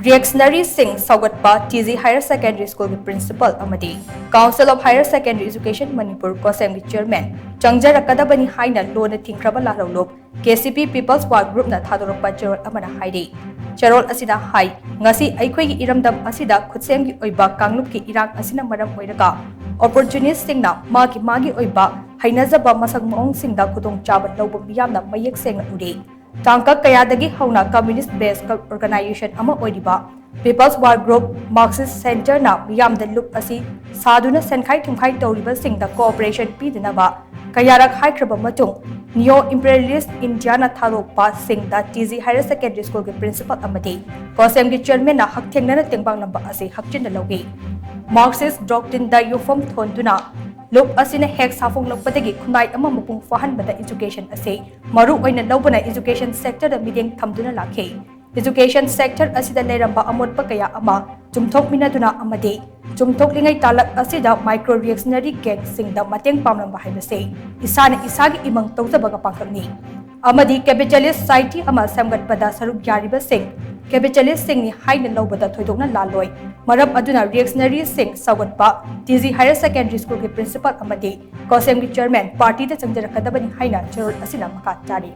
Reactionary Sing Shougatpa TZ Higher Secondary School Principal Amadi, Council of Higher Secondary Education Manipur Cohsem Chairman, Changjarakadabani haina lona thingkhraba lalhoulup, KCP People's War Group na thadorakpa cherol amana hairi. Cherol asida hai, ngasi aikhoi gi iramdam asida khutsem gi oiba kanglup ki irang asina maram oiraga, opportunist singna magi oiba hainazaba masang maong singda khudong chaba lawba miyamna mayek sengna uri. Tangka kayadagi hauna communist based organization ama oidiba People's War Group Marxist Center na miyam da loop asi saduna senkhai thimkhai tawriba singda cooperation pidinaba kayarak haikraba matung neo imperialist India na thadorakpa singda TZ Higher Secondary School ke principal Amadi Cohsem ki chairman na hakthengna na tengbang namba asi hakchin na logi Marxist doctrine da yufom thonduna Look asina hek safong lakpadagi kunai ama mapung fahan bada education ase maru oina lawbana education sector da mideng thamduna lakhe education sector asida leramba amotpa kaya ama chumthok minaduna amade chumthok lingai talak asida micro reactionary gang singda mateng pamlamba haibase isana isagi imang tawjabaga pangkangni amadi capitalist society ama samgatpada saruk yariba sing capitalist sing ni haina lawbada thoidokna laloi maram aduna reactionary sing Shougatpa TZ Higher Secondary School ke principal amadi Cohsem ki chairman party da Changjarakadabani haina cherol asina makha tari